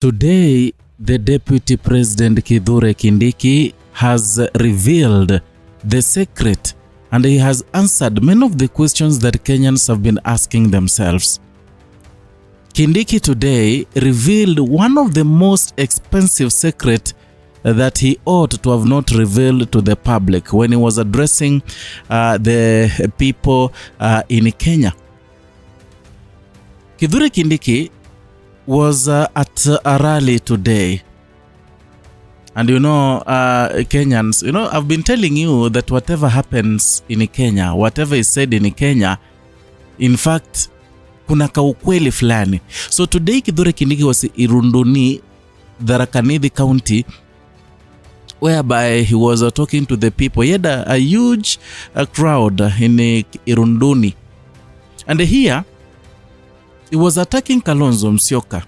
Today, the Deputy President Kindiki has revealed the secret, and he has answered many of the questions that Kenyans have been asking themselves. Kindiki today revealed one of the most expensive secrets that he ought to have not revealed to the public when he was addressing the people in Kenya. Kindiki was at a rally today, and Kenyans, I've been telling you that whatever happens in Kenya, whatever is said in Kenya, in fact kuna kaukweli fulani. So today Kindiki was in Irunduni, Tharaka Nithi County, whereby he was talking to the people. He had a huge crowd in Irunduni, and here he was attacking Kalonzo Musyoka,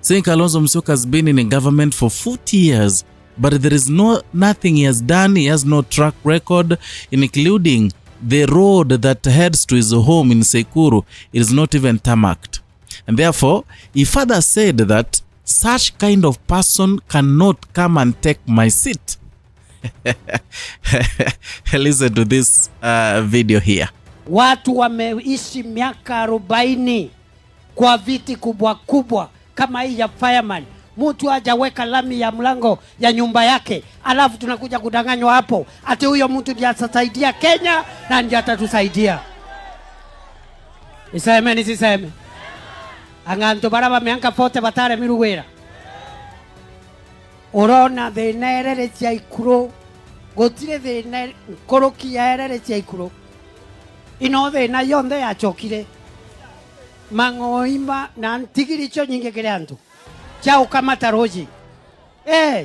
saying Kalonzo Musyoka has been in a government for 40 years, but there is nothing he has done. He has no track record, including the road that heads to his home in Sekuru. It is not even tarmacked. And therefore, he further said that such kind of person cannot come and take my seat. Listen to this video here. Watu wameishi miaka 40 kwa viti kubwa kubwa kama hii ya fireman. Mtu hajaweka lami ya mlango ya nyumba yake, alafu tunakuja kudanganywa hapo ati huyo mtu ndiye atasaidia Kenya na ndiye atatusaidia. Iseme ni siseme. Anganto baraba miaka fote batare miruwera. Orona de nerere cia ikuro. Gotire de ner koroki ya erere cia ikuro. Inove na yonde ya chokire mangoimba na ntigiri cho nyinge kile antu chao kama taroji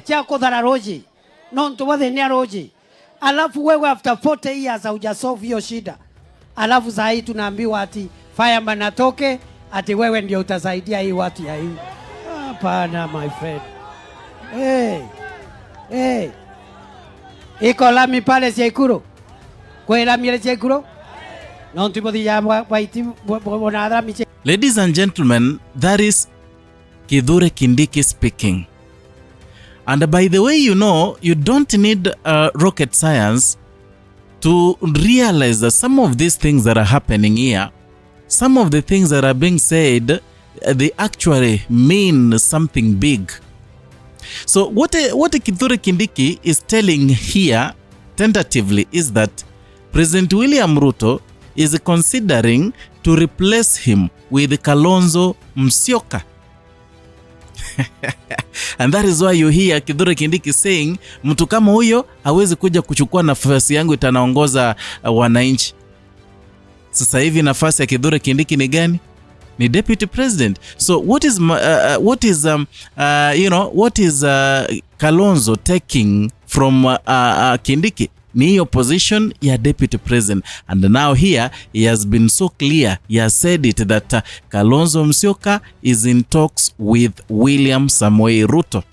chao kodhara roji no ntubade ni roji, alafu wewe after 40 years haujasolve hiyo shida, alafu saa hii tunaambiwa ati fireman atoke ati wewe ndio utasaidia hii watu ya hii. Hapana my friend. Iko lami pale Sekuru kwa lami Sekuru. Ladies and gentlemen, that is Kindiki speaking. And by the way, you don't need rocket science to realize that some of these things that are happening here, some of the things that are being said, they actually mean something big. So what Kindiki is telling here tentatively is that President William Ruto is considering to replace him with Kalonzo Musyoka. And that is why you hear Kindiki saying, mtu kama huyo hawezi kuja kuchukua nafasi yangu, itanaongoza wananchi. Sasa hivi nafasi ya Kindiki ni gani? Ni deputy president. So what is Kalonzo taking from Kindiki? Ni hiyo position ya deputy president. And now here he has been so clear, he has said it that Kalonzo Musyoka is in talks with William Samoei Ruto.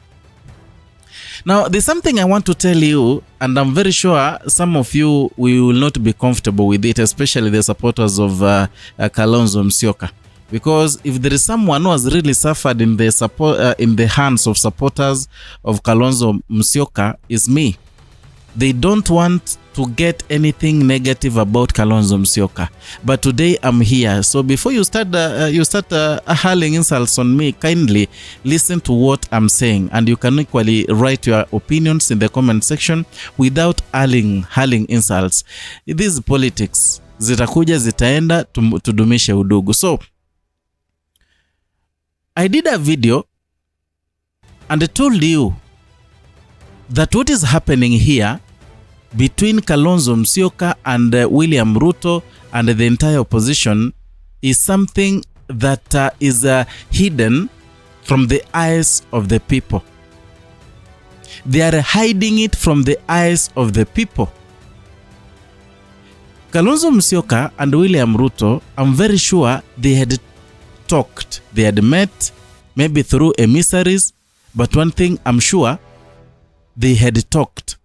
Now there's something I want to tell you, and I'm very sure some of you will not be comfortable with it, especially the supporters of Kalonzo Musyoka. Because if there is someone who has really suffered in the hands of supporters of Kalonzo Musyoka, is me. They don't want to get anything negative about Kalonzo Musyoka. But today I'm here. So before you start hurling insults on me, kindly listen to what I'm saying. And you can equally write your opinions in the comment section without hurling insults. This is politics. Zitakuja zitaenda, tudumishe udugu. So I did a video and I told you that what is happening here between Kalonzo Musyoka and William Ruto and the entire opposition is something that is hidden from the eyes of the people. They are hiding it from the eyes of the people. Kalonzo Musyoka and William Ruto, I'm very sure they had talked. They had met, maybe through emissaries, but one thing I'm sure, they had talked.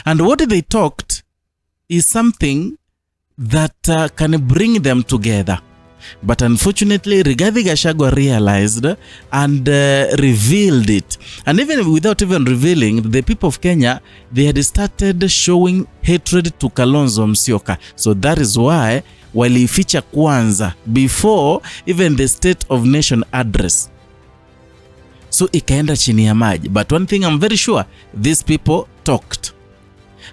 And what they talked is something that can bring them together. But unfortunately, Rigathi Gachagua realized and revealed it. And even without even revealing, the people of Kenya, they had started showing hatred to Kalonzo Musyoka. So that is why walificha kwanza before even the State of Nation address. So ikaenda chini ya maji. But one thing I'm very sure, these people talked.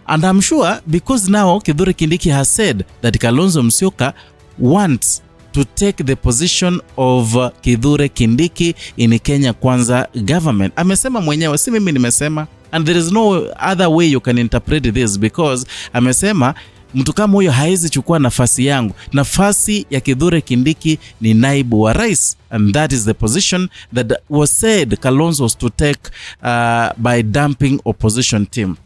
And I'm sure because now Kithure Kindiki has said that Kalonzo Musyoka wants to take the position of Kithure Kindiki in Kenya Kwanza government. Amesema mwenyewe, si mimi nimesema. And there is no other way you can interpret this, because amesema mtu kama huyo haizi chukua nafasi yangu. Nafasi ya Kithure Kindiki ni naibu wa rais. And that is the position that was said Kalonzo was to take by dumping opposition team.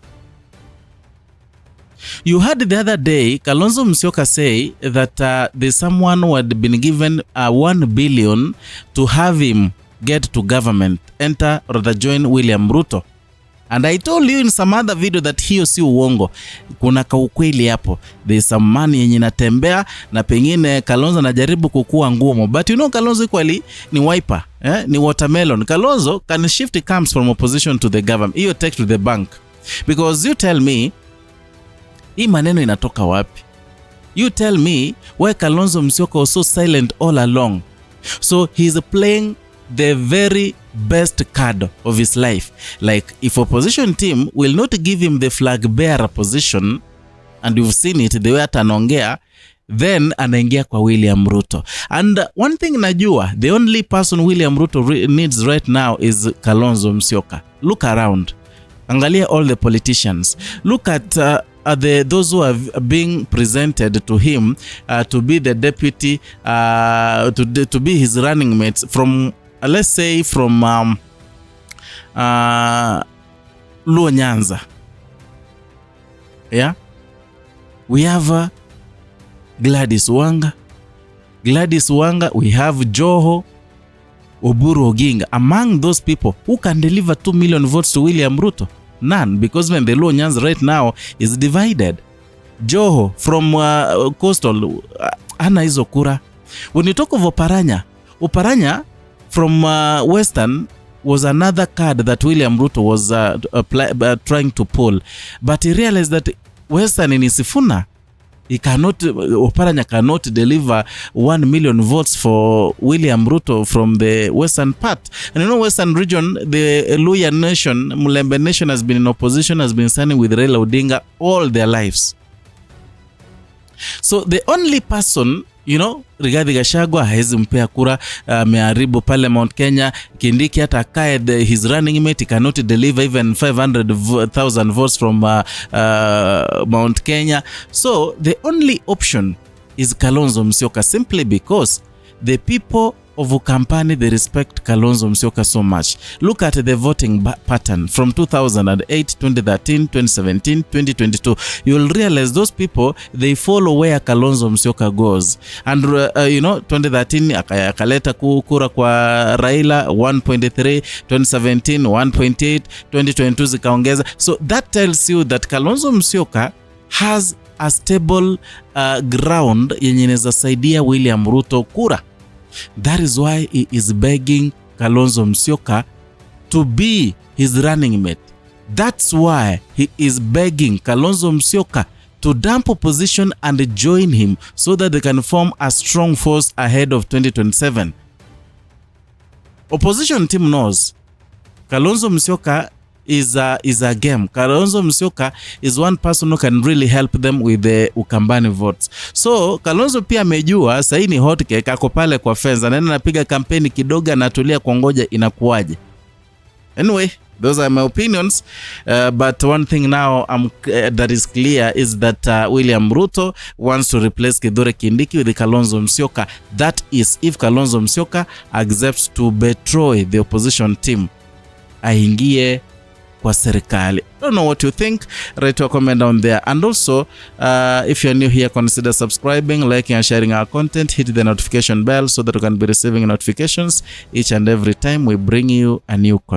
You heard the other day Kalonzo Musyoka say that there's someone who had been given 1 billion to have him get to government, enter or join William Ruto. And I told you in some other video that hiyo si uongo. Kuna kaukweli hapo. There's some money yenye natembea na pengine Kalonzo anajaribu kukua ngumu. But you know Kalonzo equally ni wiper, ni watermelon. Kalonzo can shift comes from opposition to the government. Hiyo take to the bank. Because you tell me, hii maneno inatoka wapi? You tell me why Kalonzo Musyoka was so silent all along. So he's playing the very best card of his life. Like if opposition team will not give him the flag bearer position, and you've seen it the way atanaongea, then anaingia kwa William Ruto. And one thing najua, the only person William Ruto needs right now is Kalonzo Musyoka. Look around. Angalia all the politicians. Look at those who are being presented to him to be the deputy, to be his running mates from, let's say, from Luo Nyanza. Yeah? We have Gladys Wanga. We have Joho, Oburu Oginga. Among those people, who can deliver 2 million votes to William Ruto? None, because when the Luo Nyanza right now is divided. Joho from Coastal, ana hizo kura. When you talk of Oparanya from Western was another card that William Ruto was trying to pull. But he realized that Western in Sifuna, Oparanya cannot deliver 1 million votes for William Ruto from the western part. And you know, western region, the Luya nation, Mulembe nation has been in opposition, has been standing with Raila Odinga all their lives. So the only person, you know, Rigathi Gachagua haezi mpea kura, ameharibu pale Mount Kenya. Kindiki hata akae his running mate, he cannot deliver even 500,000 votes from Mount Kenya. So the only option is Kalonzo Musyoka, simply because the people of Ukampani, they respect Kalonzo Musyoka so much. Look at the voting pattern from 2008, 2013, 2017, 2022. You'll realize those people, they follow where Kalonzo Musyoka goes. And you know, 2013 akaleta kura kwa Raila 1.3, 2017 1.8, 2022 zikaongeza. So that tells you that Kalonzo Musyoka has a stable ground yenye inaweza saidia William Ruto kura. That is why he is begging Kalonzo Musyoka to be his running mate. That's why he is begging Kalonzo Musyoka to dump opposition and join him so that they can form a strong force ahead of 2027. Opposition team knows Kalonzo Musyoka is a game. Kalonzo Musyoka is one person who can really help them with the Ukambani votes. So Kalonzo pia amejua sasa ni hot cake, ako pale kwa fence, anaenda napiga kampeni kidogo, anatulia kuongoja inakuaje. Anyway, those are my opinions, but one thing now that is clear is that William Ruto wants to replace Kithure Kindiki with Kalonzo Musyoka. That is if Kalonzo Musyoka accepts to betray the opposition team, aingie kwa serikali. I don't know what you think. Write your comment down there. And also, if you're new here, consider subscribing, liking and sharing our content. Hit the notification bell so that you can be receiving notifications each and every time we bring you a new content.